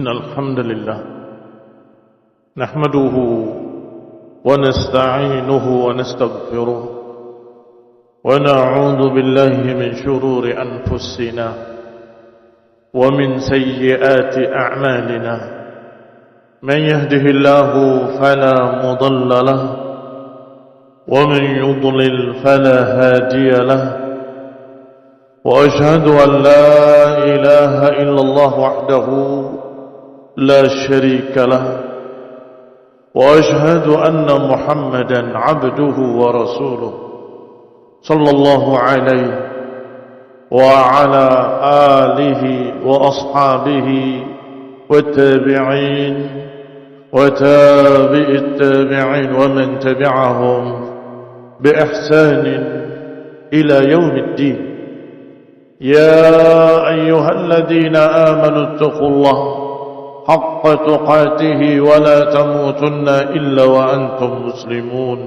إن الحمد لله نحمده ونستعينه ونستغفره ونعوذ بالله من شرور أنفسنا ومن سيئات أعمالنا من يهده الله فلا مضل له ومن يضلل فلا هادي له وأشهد أن لا إله إلا الله وحده لا شريك له وأشهد أن محمدا عبده ورسوله صلى الله عليه وعلى آله وأصحابه والتابعين وتابع التابعين ومن تبعهم بإحسان إلى يوم الدين. يا أيها الذين آمنوا اتقوا الله حق تقاته ولا تموتن إلا وأنتم مسلمون.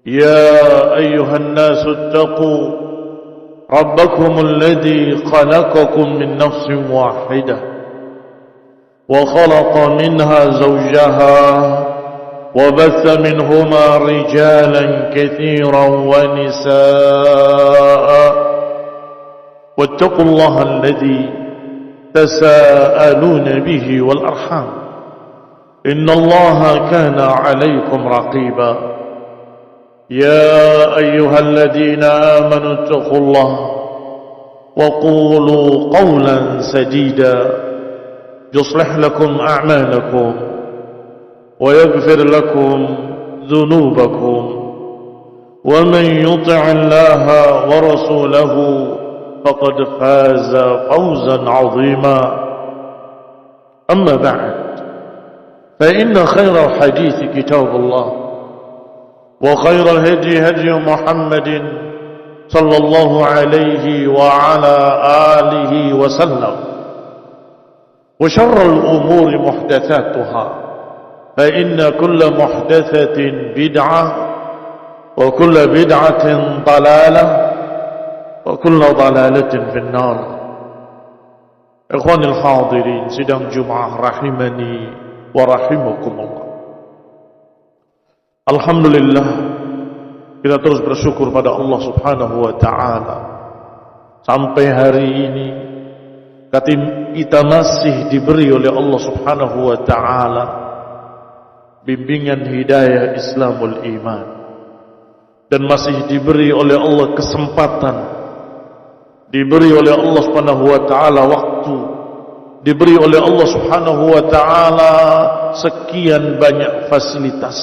يا أيها الناس اتقوا ربكم الذي خلقكم من نفس واحدة وخلق منها زوجها وبث منهما رجالا كثيرا ونساء واتقوا الله الذي تساءلون به والأرحام إن الله كان عليكم رقيبا. يا أيها الذين آمنوا اتقوا الله وقولوا قولا سديدا يصلح لكم أعمالكم ويغفر لكم ذنوبكم ومن يطع الله ورسوله فقد فاز فوزا عظيما. أما بعد فإن خير الحديث كتاب الله وخير الهدي هدي محمد صلى الله عليه وعلى آله وسلم وشر الأمور محدثاتها فإن كل محدثة بدعة وكل بدعة ضلالة وكل ضلالة في النار. Ikhwanil hadirin sidang Jumat rahimani wa rahimakumullah. Alhamdulillah, kita terus bersyukur pada Allah Subhanahu wa taala. Sampai hari ini kita masih diberi oleh Allah Subhanahu wa taala bimbingan hidayah Islamul iman, dan masih diberi oleh Allah kesempatan, diberi oleh Allah Subhanahu wa taala waktu, diberi oleh Allah Subhanahu wa taala sekian banyak fasilitas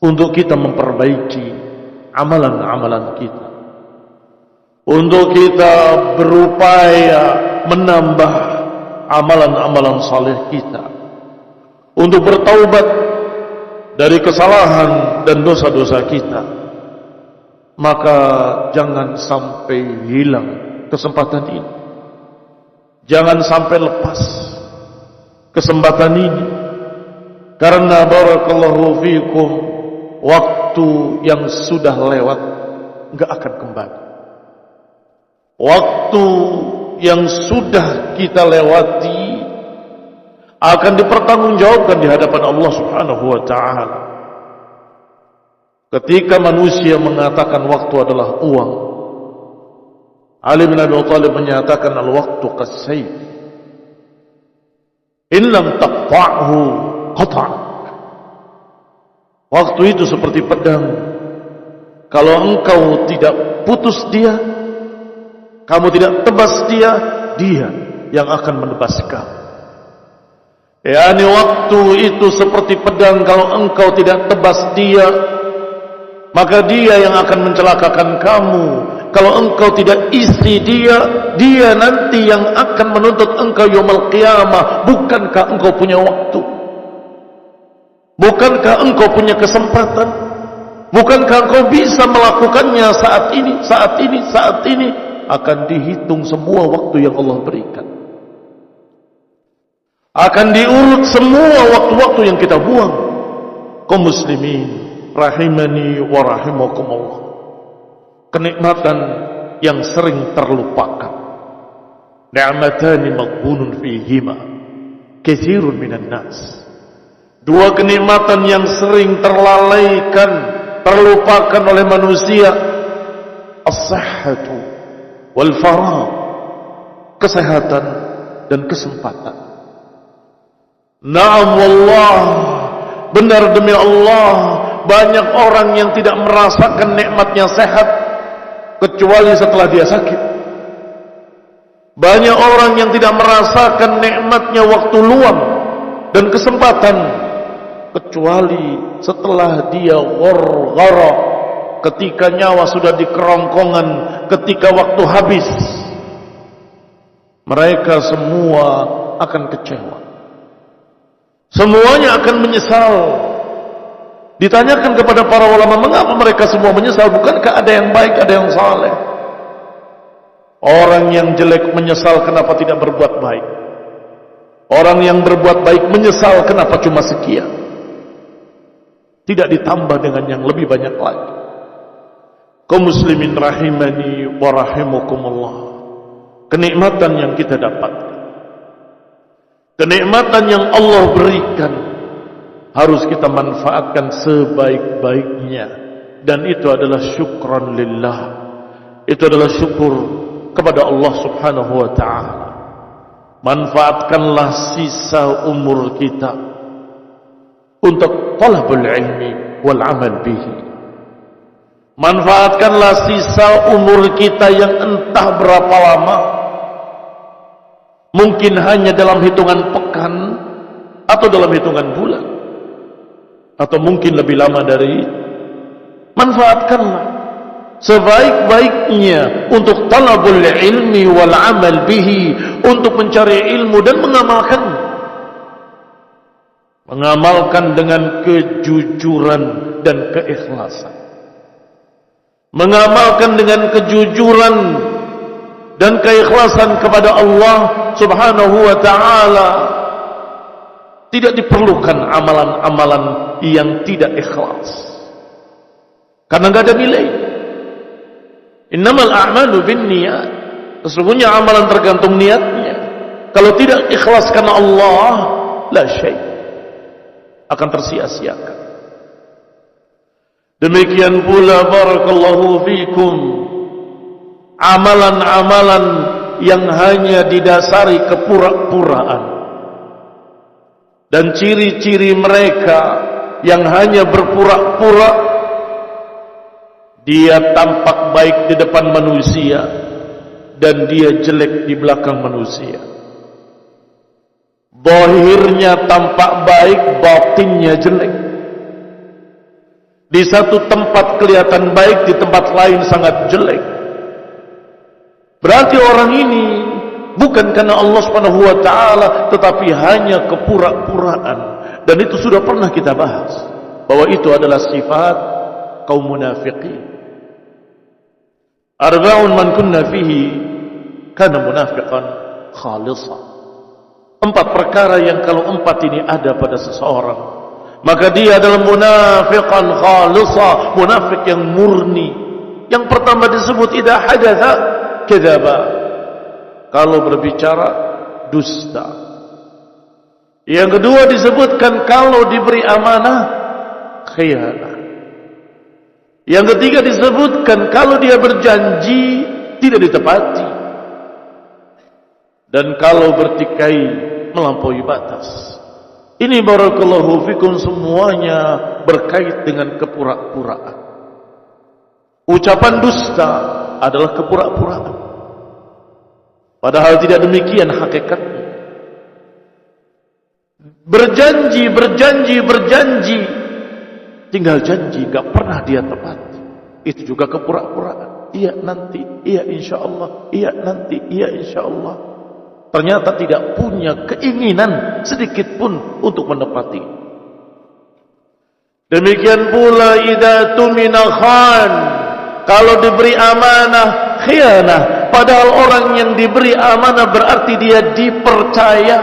untuk kita memperbaiki amalan-amalan kita, untuk kita berupaya menambah amalan-amalan saleh kita, untuk bertaubat dari kesalahan dan dosa-dosa kita. Maka jangan sampai hilang kesempatan ini, jangan sampai lepas kesempatan ini, karena barakallahu fikum, waktu yang sudah lewat enggak akan kembali. Waktu yang sudah kita lewati akan dipertanggungjawabkan di hadapan Allah Subhanahu wa taala. Ketika manusia mengatakan waktu adalah uang, Ali bin Abi Thalib menyatakan al-waqtu kas-sayf in lam taqta'hu qata'ak. Waktu itu seperti pedang, kalau engkau tidak putus dia, kamu tidak tebas dia, dia yang akan menebas kamu. Yani waktu itu seperti pedang, kalau engkau tidak tebas dia, maka dia yang akan mencelakakan kamu. Kalau engkau tidak isi dia, dia nanti yang akan menuntut engkau yaumul qiyamah. Bukankah engkau punya waktu? Bukankah engkau punya kesempatan? Bukankah engkau bisa melakukannya saat ini, saat ini, saat ini? Akan dihitung semua waktu yang Allah berikan. Akan diurut semua waktu-waktu yang kita buang. Kaum muslimin rahimani wa rahimakumullah. Kenikmatan yang sering terlupakan, ni'matani maghbunun fihima katsirun minan nas. Dua kenikmatan yang sering terlalaikan, terlupakan oleh manusia. As-sihhatu wal faragh, kesehatan dan kesempatan. Na'am wallah, benar demi Allah, banyak orang yang tidak merasakan nikmatnya sehat kecuali setelah dia sakit. Banyak orang yang tidak merasakan nikmatnya waktu luang dan kesempatan kecuali setelah dia gharghara, ketika nyawa sudah di kerongkongan, ketika waktu habis. Mereka semua akan kecewa, semuanya akan menyesal. Ditanyakan kepada para ulama, mengapa mereka semua menyesal? Bukankah ada yang baik, ada yang saleh? Orang yang jelek menyesal kenapa tidak berbuat baik. Orang yang berbuat baik menyesal kenapa cuma sekian, tidak ditambah dengan yang lebih banyak lagi. Kaum muslimin rahimani wa rahimakumullah, kenikmatan yang kita dapatkan, kenikmatan yang Allah berikan, harus kita manfaatkan sebaik-baiknya. Dan itu adalah syukran lillah, itu adalah syukur kepada Allah subhanahu wa ta'ala. Manfaatkanlah sisa umur kita untuk talabul ilmi wal amal bihi. Manfaatkanlah sisa umur kita yang entah berapa lama, mungkin hanya dalam hitungan pekan atau dalam hitungan bulan, atau mungkin lebih lama dari. Manfaatkanlah sebaik-baiknya untuk talabul ilmi wal amal bihi, untuk mencari ilmu dan mengamalkan dengan kejujuran dan keikhlasan. Mengamalkan dengan kejujuran dan keikhlasan kepada Allah subhanahu wa ta'ala. Tidak diperlukan amalan-amalan yang tidak ikhlas, karena tidak ada nilai. Innamal a'malu binniyat, sesungguhnya amalan tergantung niatnya. Kalau tidak ikhlas karena Allah, la syai', akan tersia-siakan. Demikian pula barakallahu fikum, amalan-amalan yang hanya didasari kepura-puraan, dan ciri-ciri mereka yang hanya berpura-pura. Dia tampak baik di depan manusia dan dia jelek di belakang manusia. Zahirnya tampak baik, batinnya jelek. Di satu tempat kelihatan baik, di tempat lain sangat jelek. Berarti orang ini bukan karena Allah Subhanahu wa ta'ala, tetapi hanya kepura-puraan. Dan itu sudah pernah kita bahas, bahwa itu adalah sifat kaum munafiqin. Arba'un man kunna fihi kana munafiqan khalisa. 4 perkara yang kalau 4 ini ada pada seseorang, maka dia adalah munafiqan khalisa, munafik yang murni. Yang pertama disebut idza hadatsa kadzaba, kalau berbicara dusta. Yang kedua disebutkan kalau diberi amanah khianah. Yang ketiga disebutkan kalau dia berjanji tidak ditepati, dan kalau bertikai melampaui batas. Ini barakallahu fikum semuanya berkait dengan kepura-puraan. Ucapan dusta adalah kepura-puraan, padahal tidak demikian hakikatnya. Berjanji, tinggal janji, gak pernah dia tepati. Itu juga kepura-puraan. Iya nanti, iya insyaallah, iya nanti, iya insyaallah. Ternyata tidak punya keinginan sedikit pun untuk menepati. Demikian pula idza tumina khan, kalau diberi amanah khianah. Padahal orang yang diberi amanah berarti dia dipercaya.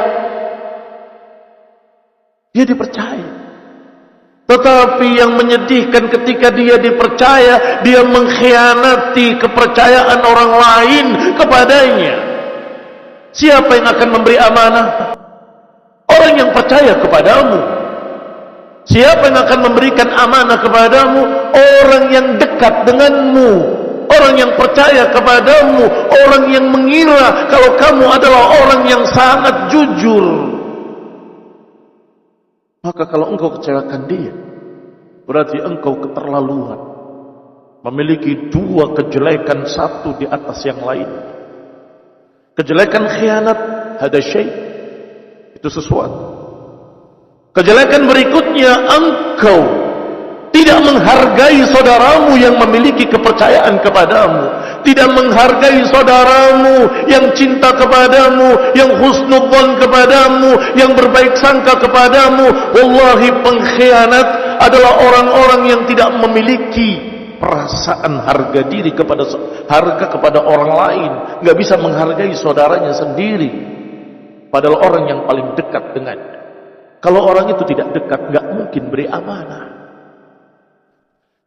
Dia dipercaya. Tetapi yang menyedihkan ketika dia dipercaya, dia mengkhianati kepercayaan orang lain kepadanya. Siapa yang akan memberi amanah? Orang yang percaya kepadamu. Siapa yang akan memberikan amanah kepadamu? Orang yang dekat denganmu, orang yang percaya kepadamu, orang yang mengira kalau kamu adalah orang yang sangat jujur. Maka kalau engkau kecewakan dia, berarti engkau keterlaluan, memiliki dua kejelekan, satu di atas yang lain. Kejelekan khianat, hada syai', itu sesuatu. Kejelekan berikutnya, engkau tidak menghargai saudaramu yang memiliki kepercayaan kepadamu, tidak menghargai saudaramu yang cinta kepadamu, yang husnudzon kepadamu, yang berbaik sangka kepadamu. Wallahi, pengkhianat adalah orang-orang yang tidak memiliki perasaan harga diri kepada orang lain, nggak bisa menghargai saudaranya sendiri, padahal orang yang paling dekat dengannya. Kalau orang itu tidak dekat, nggak mungkin beri amanah.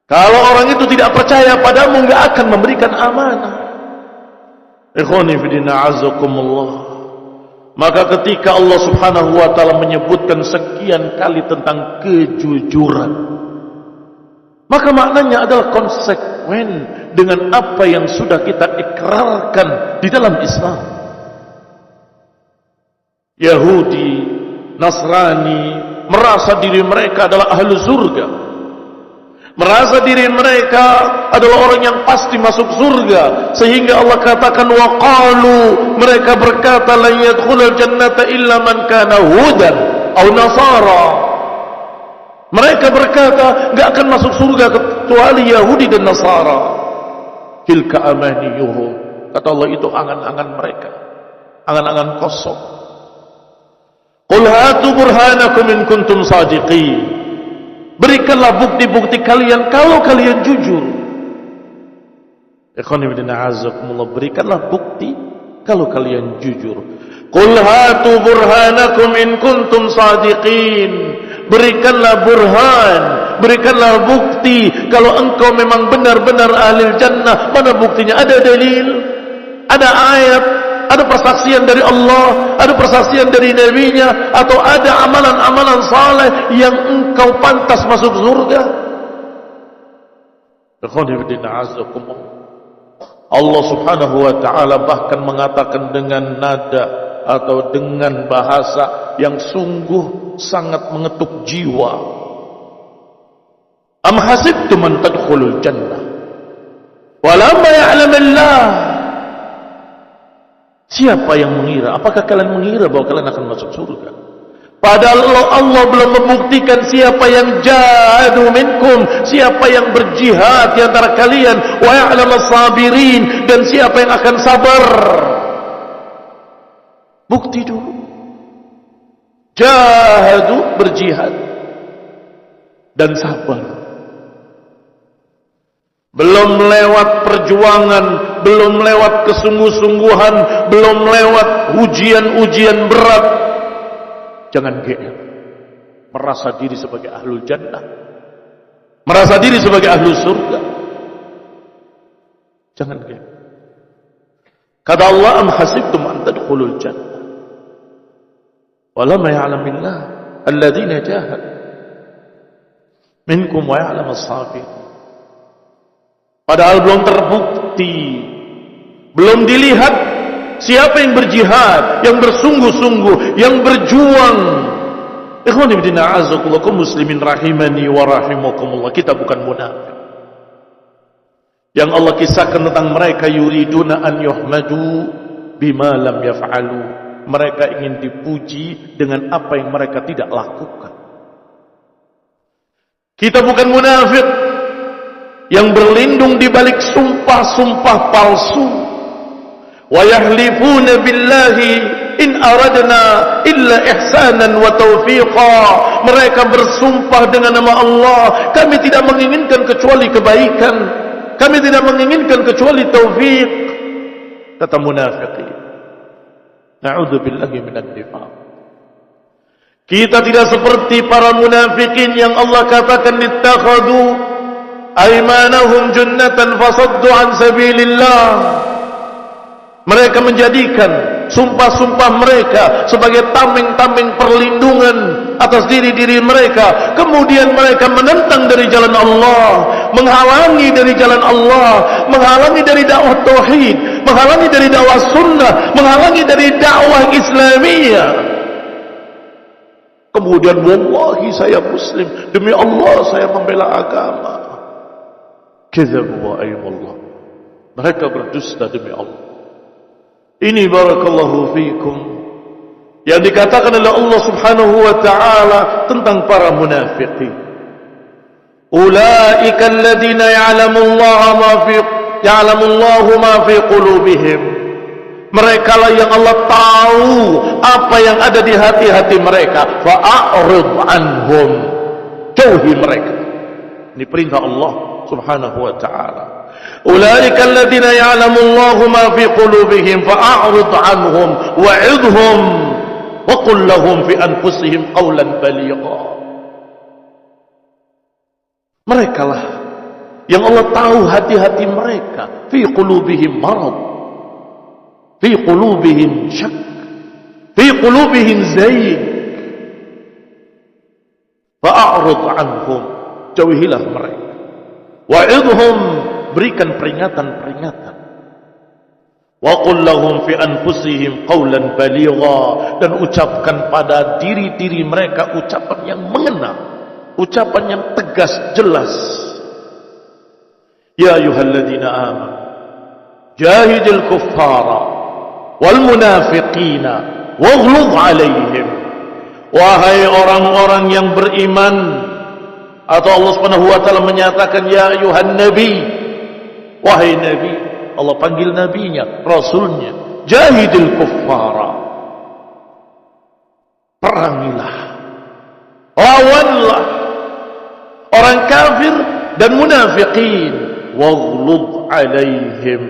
Kalau orang itu tidak percaya padamu, nggak akan memberikan amanah. Ikhwani fillah, azakumullah. Maka ketika Allah Subhanahu wa taala menyebutkan sekian kali tentang kejujuran, maka maknanya adalah konsekuen dengan apa yang sudah kita ikrarkan di dalam Islam. Yahudi, Nasrani merasa diri mereka adalah ahli surga, merasa diri mereka adalah orang yang pasti masuk surga, sehingga Allah katakan waqalu, mereka berkata la yadkhulul jannata illa man kana hudan aw nasara. Mereka berkata enggak akan masuk surga kecuali Yahudi dan Nasara. Tilka amaniyuhum, kata Allah, itu angan-angan mereka, angan-angan kosong. Qul hatu burhanakum in kuntum sadiqin. Berikanlah bukti-bukti kalian kalau kalian jujur. Ikhwan fillah, azakumullah, berikanlah bukti kalau kalian jujur. Qul hatu burhanakum in kuntum sadiqin. Berikanlah burhan, berikanlah bukti kalau engkau memang benar-benar ahli jannah. Mana buktinya? Ada dalil, ada ayat, ada persaksian dari Allah, ada persaksian dari Nabi-Nya, atau ada amalan-amalan saleh yang engkau pantas masuk surga. Allah Subhanahu wa taala bahkan mengatakan dengan nada atau dengan bahasa yang sungguh sangat mengetuk jiwa. Am hasibtum an tadkhulul jannah wa lamma ya'lamillah. Siapa yang mengira? Apakah kalian mengira bahwa kalian akan masuk surga? Padahal Allah belum membuktikan siapa yang jahadu minkum, siapa yang berjihad di antara kalian, wa ya'lamus sabirin, dan siapa yang akan sabar. Bukti dulu. Jahadu, berjihad, dan sabar. Belum lewat perjuangan, belum lewat kesungguh-sungguhan, belum lewat ujian-ujian berat. Jangan GR, merasa diri sebagai ahlul jannah, merasa diri sebagai ahlul surga. Jangan GR. Kata Allah, am hasibtum an tadkhulul jannah wa lam ya'lamillah alladhina jahadu minkum wa ya'lamus sabirin. Padahal belum terbukti, belum dilihat siapa yang berjihad, yang bersungguh-sungguh, yang berjuang. Ikhwan fillah, a'azakumullah, kaum muslimin rahimani wa rahimakumullah. Kita bukan munafik. Yang Allah kisahkan tentang mereka, yuriduna an yuhmadu bima lam yaf'alu. Mereka ingin dipuji dengan apa yang mereka tidak lakukan. Kita bukan munafik yang berlindung di balik sumpah-sumpah palsu. Wa yahlifuna billahi in aradna illa ihsanan wa taufiqa. Mereka bersumpah dengan nama Allah, kami tidak menginginkan kecuali kebaikan, kami tidak menginginkan kecuali taufik. Kata munafiqin. Na'udzubillahi minadz nifaq. Kita tidak seperti para munafikin yang Allah katakan ittakhadhu aymanahum junnatan fasaddu an sabilillah. Mereka menjadikan sumpah-sumpah mereka sebagai tameng-tameng perlindungan atas diri-diri mereka. Kemudian mereka menentang dari jalan Allah, menghalangi dari jalan Allah, menghalangi dari dakwah tauhid, menghalangi dari dakwah sunnah, menghalangi dari dakwah Islamiyah. Kemudian wallahi saya muslim, demi Allah saya membela agama. Kadzabu wa ayyuhallah. Mereka berdusta demi Allah. Ini barakallahu fiikum yang dikatakan oleh Allah Subhanahu wa taala tentang para munafiqin. Ulaika alladziina ya'lamullahu ma fi qulubihim. Mereka lah yang Allah tahu apa yang ada di hati-hati mereka. Fa'rid anhum. Jauhi mereka. Ini perintah Allah Subhanahu wa taala. Ulaika alladziina ya'lamullahu ma fi qulubihim fa'rid anhum wa'idhum wa qul lahum fi anfusihim qawlan baligha. Mereka lah yang Allah tahu hati-hati mereka. Fi qulubihim marad, fi qulubihim syak, fi qulubihim zayg. Fa'rid anhum, jauhilah mereka. Wa'idhum, berikan peringatan-peringatan. Wa qul lahum fi anfusihim qawlan baligha, dan ucapkan pada diri-diri mereka ucapan yang mengena, ucapan yang tegas, jelas. Ya ayyuhalladzina amanu jahidil kuffara wal munafiqina waghluz alaihim. Wahai orang-orang yang beriman, atau Allah Subhanahu wa taala menyatakan ya ayuhan nabi, wahai nabi, Allah panggil nabinya, rasulnya, jahidil kuffara, perangilah, lawanlah orang kafir dan munafiqin, waghluz alaihim,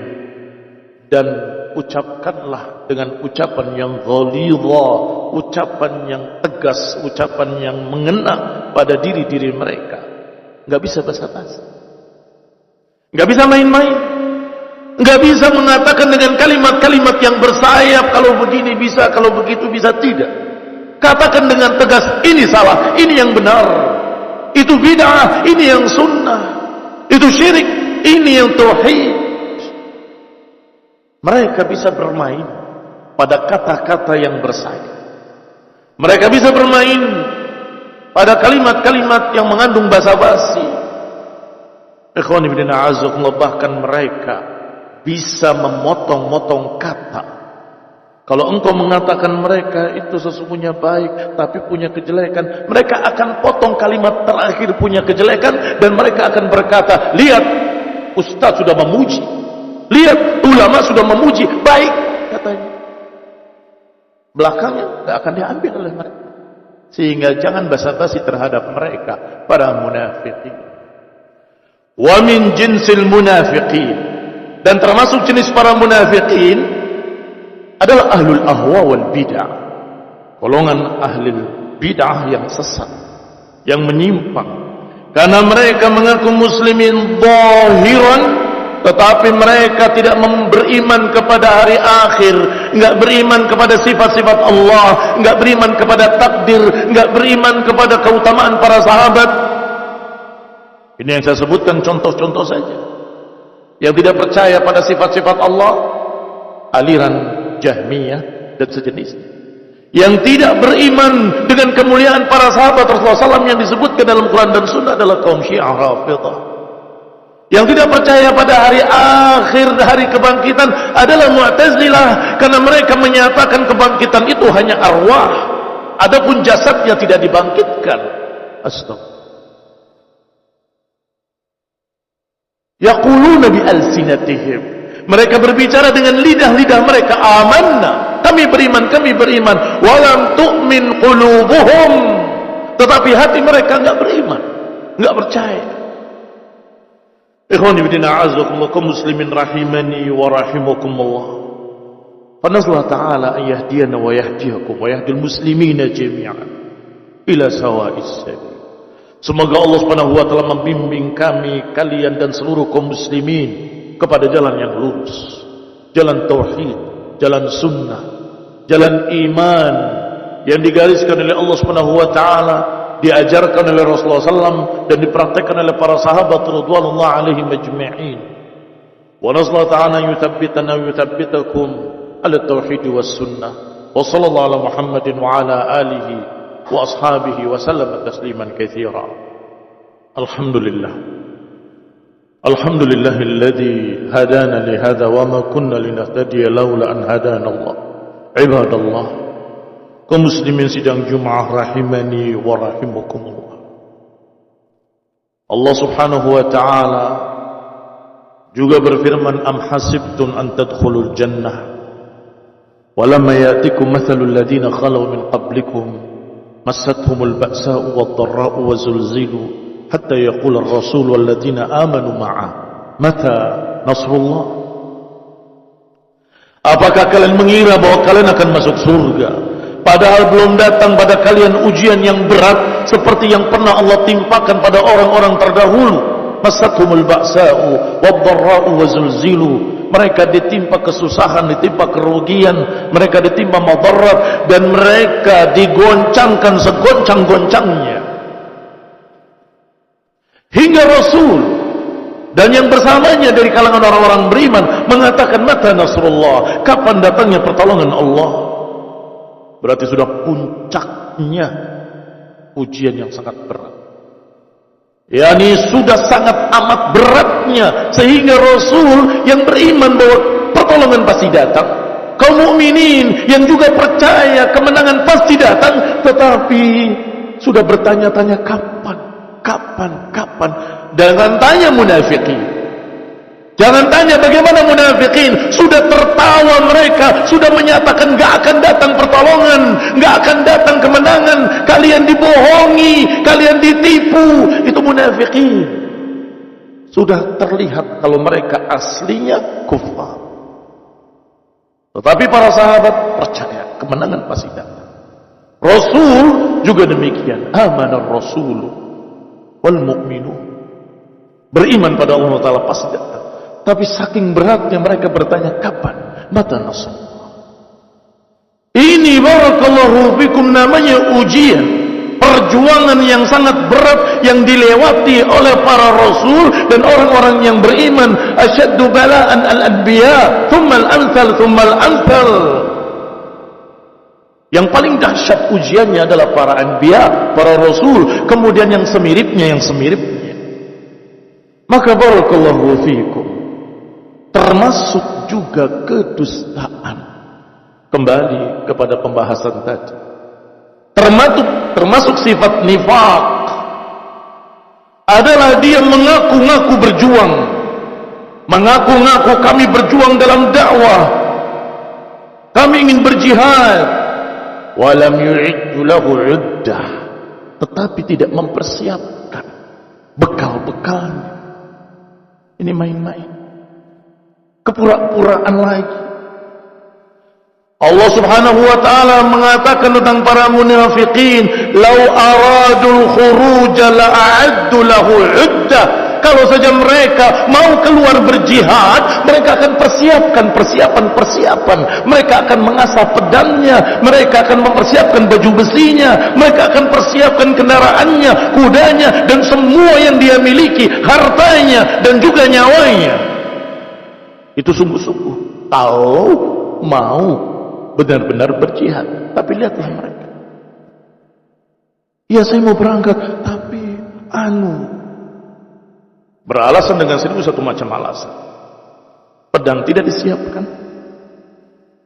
dan ucapkanlah dengan ucapan yang ghalidha, ucapan yang tegas, ucapan yang mengena pada diri-diri mereka. Enggak bisa basa-basi, enggak bisa main-main, enggak bisa mengatakan dengan kalimat-kalimat yang bersayap, kalau begini bisa, kalau begitu bisa. Tidak. Katakan dengan tegas, ini salah, ini yang benar, itu bid'ah, ini yang sunnah, itu syirik, ini yang tauhid. Mereka bisa bermain pada kata-kata yang bersayap. Mereka bisa bermain pada kalimat-kalimat yang mengandung basa-basi. Ikhwan fillah a'azzakumullah, bahkan mereka bisa memotong-motong kata. Kalau engkau mengatakan mereka itu sesungguhnya baik tapi punya kejelekan, mereka akan potong kalimat terakhir punya kejelekan, dan mereka akan berkata, lihat ustaz sudah memuji, lihat ulama sudah memuji, baik katanya. Belakangnya tidak akan diambil oleh mereka. Sehingga jangan basa-basi terhadap mereka, para munafiqin. Wa min jinsil munafiqin, dan termasuk jenis para munafiqin adalah ahlul ahwa wal bid'ah, golongan ahlul bid'ah yang sesat, yang menyimpang. Karena mereka mengaku muslimin zahiran, tetapi mereka tidak beriman kepada hari akhir, enggak beriman kepada sifat-sifat Allah, enggak beriman kepada takdir, enggak beriman kepada keutamaan para sahabat. Ini yang saya sebutkan contoh-contoh saja. Yang tidak percaya pada sifat-sifat Allah, aliran Jahmiyah dan sejenisnya. Yang tidak beriman dengan kemuliaan para sahabat Rasulullah SAW yang disebutkan dalam Quran dan Sunnah adalah kaum Syiah Rafidhah. Yang tidak percaya pada hari akhir, hari kebangkitan adalah Mu'tazilah, karena mereka menyatakan kebangkitan itu hanya arwah, adapun jasadnya tidak dibangkitkan. Astagfirullah. Yaquluna bi alsinatihim, mereka berbicara dengan lidah-lidah mereka, amanna, kami beriman, kami beriman, walam tu'min qulubuhum, tetapi hati mereka enggak beriman, enggak percaya. Ikhwani fillah a'azzakumullah, kaum muslimin rahimani wa rahimakumullah. Fanas'alullah ta'ala an yahdiyana wa yahdiyakum wa yahdil muslimina jami'an ila sawa'is sabil. Semoga Allah Subhanahu wa taala membimbing kami, kalian dan seluruh kaum muslimin kepada jalan yang lurus, jalan tauhid, jalan sunnah, jalan iman yang digariskan oleh Allah Subhanahu wa taala, diajarkan oleh Rasulullah SAW dan dipraktikkan oleh para sahabat radhiyallahu alaihim ajma'in. Wa nasallahu ta'ala yuthabbitana wa yuthabbitakum ala tauhid was sunnah. Wa sallallahu ala Muhammadin wa ala alihi wa ashabihi wa sallama tasliman katsira. Alhamdulillah. Alhamdulillahilladzi hadana li hadza wa ma kunna linahtadiya laula an hadana Allah. Ibadallah, kaum muslimin sidang Jumat rahimani wa rahimakumullah. Allah Subhanahu wa taala juga berfirman, am hasibtum an tadkhulul jannah wa lamma ya'tikum mathalul ladzina khalu min qablikum massathumul ba'sa'u wad-dharra'u wa zulzilu hatta yaqula ar-rasul wal ladzina amanu ma'a mata nasrullah. Apakah kalian mengira bahwa kalian akan masuk surga padahal belum datang pada kalian ujian yang berat seperti yang pernah Allah timpakan pada orang-orang terdahulu? Masathumul ba'sa'u wad-dharra'u wa zulzilu. Mereka ditimpa kesusahan, ditimpa kerugian, mereka ditimpa madarat, dan mereka digoncangkan segoncang-goncangnya. Hingga Rasul dan yang bersamanya dari kalangan orang-orang beriman mengatakan, mata nasrullah, kapan datangnya pertolongan Allah? Berarti sudah puncaknya ujian yang sangat berat. Yani sudah sangat amat beratnya, sehingga Rasul yang beriman bahwa pertolongan pasti datang, kaum mukminin yang juga percaya kemenangan pasti datang, tetapi sudah bertanya-tanya kapan. Jangan tanya munafikin. Jangan tanya bagaimana munafikin. Sudah tertawa mereka, sudah menyatakan gak akan datang pertolongan, gak akan datang kemenangan. Kalian dibohongi, kalian ditipu. Itu munafikin. Sudah terlihat kalau mereka aslinya kufar. Tetapi para sahabat percaya kemenangan pasti datang. Rasul juga demikian. Amanar rasulu wal mu'minu, beriman pada Allah Ta'ala pasti datang. Tapi saking beratnya mereka bertanya, kapan? Mata nasrullah. Ini barakallahu fikum namanya ujian, perjuangan yang sangat berat yang dilewati oleh para rasul dan orang-orang yang beriman. Asyaddu bala'an al-anbiya thumma al-amthal thumma al-amthal. Yang paling dahsyat ujiannya adalah para anbiya, para rasul, kemudian yang semiripnya. Maka barakallahu fiikum, termasuk juga kedustaan. Kembali kepada pembahasan tadi, termasuk sifat nifaq adalah dia mengaku-ngaku berjuang, mengaku-ngaku kami berjuang dalam dakwah, kami ingin berjihad, walam yu'iddu lahu 'uddah, tetapi tidak mempersiapkan bekal-bekalnya. Ini main-main, kepura-puraan lagi. Allah Subhanahu wa taala mengatakan tentang para munafikin, "Lau aradul khuruj la'addu lahu 'uddah." Kalau saja mereka mau keluar berjihad, mereka akan persiapkan persiapan. Mereka akan mengasah pedangnya, mereka akan mempersiapkan baju besinya, mereka akan persiapkan kendaraannya, kudanya, dan semua yang dia miliki, hartanya dan juga nyawanya. Itu sungguh-sungguh kalau mau benar-benar berjihad. Tapi lihatlah mereka. Ya, saya mau berangkat, tapi beralasan dengan 1001 macam alasan. Pedang tidak disiapkan,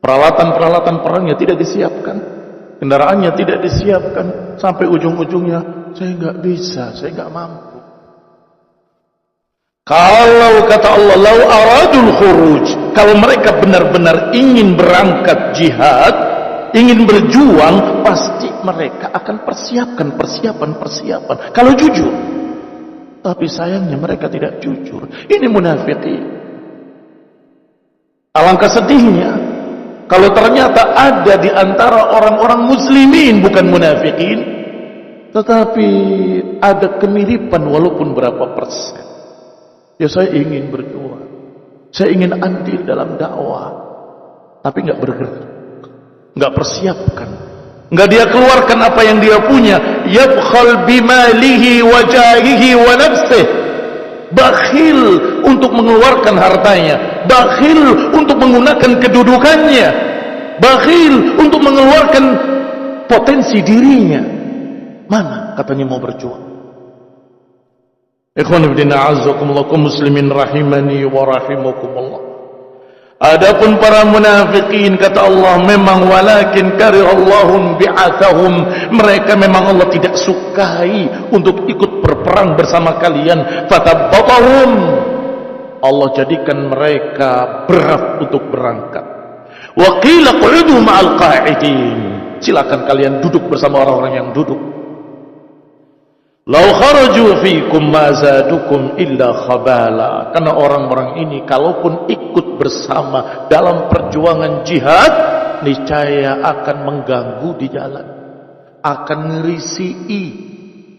peralatan perangnya tidak disiapkan, kendaraannya tidak disiapkan, sampai ujung-ujungnya saya nggak bisa, saya nggak mampu. Kalau kata Allah, lau aradul khuruj, kalau mereka benar-benar ingin berangkat jihad, ingin berjuang, pasti mereka akan persiapan. Kalau jujur. Tapi sayangnya mereka tidak jujur. Ini munafikin. Alangkah sedihnya kalau ternyata ada di antara orang-orang muslimin bukan munafikin, tetapi ada kemiripan walaupun berapa persen. Ya, saya ingin berjuang, saya ingin andil dalam dakwah, tapi nggak bergerak. enggak persiapkan, enggak dia keluarkan apa yang dia punya. Yabkhal bimalihi wa jahihi wa nafsihi, bakhil untuk mengeluarkan hartanya, bakhil untuk menggunakan kedudukannya, bakhil untuk mengeluarkan potensi dirinya. Mana katanya mau berjuang? Ikhwan fillah a'azzakumullah, muslimin rahimani wa rahimakumullah. Adapun para munafikin, kata Allah, memang walakin karihallahum bi'athahum, mereka memang Allah tidak sukai untuk ikut berperang bersama kalian. Fatabbatahum, Allah jadikan mereka berat untuk berangkat. Wa qila qudu ma'al qa'idin, silakan kalian duduk bersama orang-orang yang duduk. Lau kharaju fikum ma zadukum illa khabala, karena orang-orang ini kalaupun ikut bersama dalam perjuangan jihad, niscaya akan mengganggu di jalan, akan ngerisii,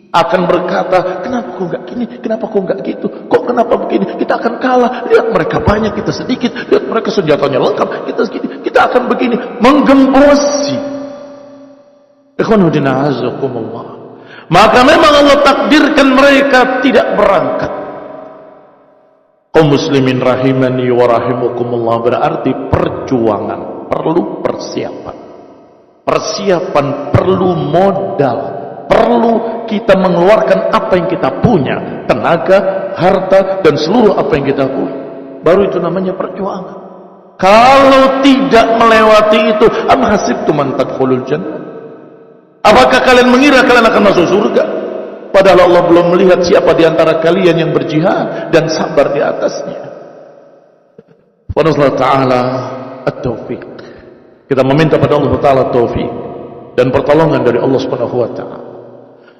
akan berkata, kenapa kok enggak gini, kenapa kok enggak gitu, kok kenapa begini, kita akan kalah, lihat mereka banyak, kita sedikit, lihat mereka senjatanya lengkap, kita sedikit, kita akan begini, menggembosi. Ikhwan fillah a'azzakumullah. Maka memang Allah takdirkan mereka tidak berangkat. Kaum muslimin rahimani wa rahimakumullah, berarti perjuangan perlu persiapan. Persiapan perlu modal, perlu kita mengeluarkan apa yang kita punya, tenaga, harta, dan seluruh apa yang kita punya. Baru itu namanya perjuangan. Kalau tidak melewati itu, am hasibtum an tadkhulul jannah, apakah kalian mengira kalian akan masuk surga? Padahal Allah belum melihat siapa di antara kalian yang berjihad dan sabar di atasnya. Wa nasallahu ta'ala at-taufiq. Kita meminta pada Allah Ta'ala taufik dan pertolongan dari Allah Subhanahu wa ta'ala.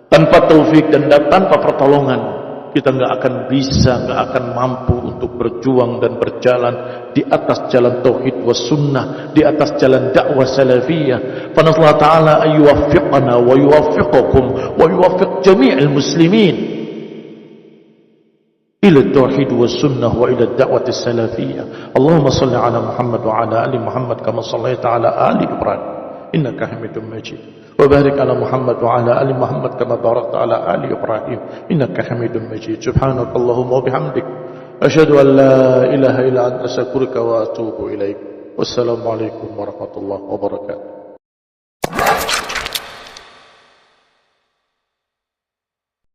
Tanpa taufik dan tanpa pertolongan, kita enggak akan bisa, enggak akan mampu untuk berjuang dan berjalan di atas jalan tauhid was sunnah, di atas jalan dakwah salafiyah. Fa nasallahu ta'ala ay yuwaffiqana wa yuwaffiqakum wa yuwaffiq jami'al muslimin ila tauhid was sunnah wa ila da'wati salafiyah. Allahumma shalli ala Muhammad wa ala ali Muhammad kama shallaita ala ali Ibrahim innaka Hamidum Majid. وبارك على محمد وعلى آل محمد كما باركت على آل إبراهيم إنك حميد مجيد. سبحانك اللهم وبحمدك أشهد أن لا إله إلا أنت أستغفرك وأتوب إليك. والسلام عليكم ورحمة الله وبركاته.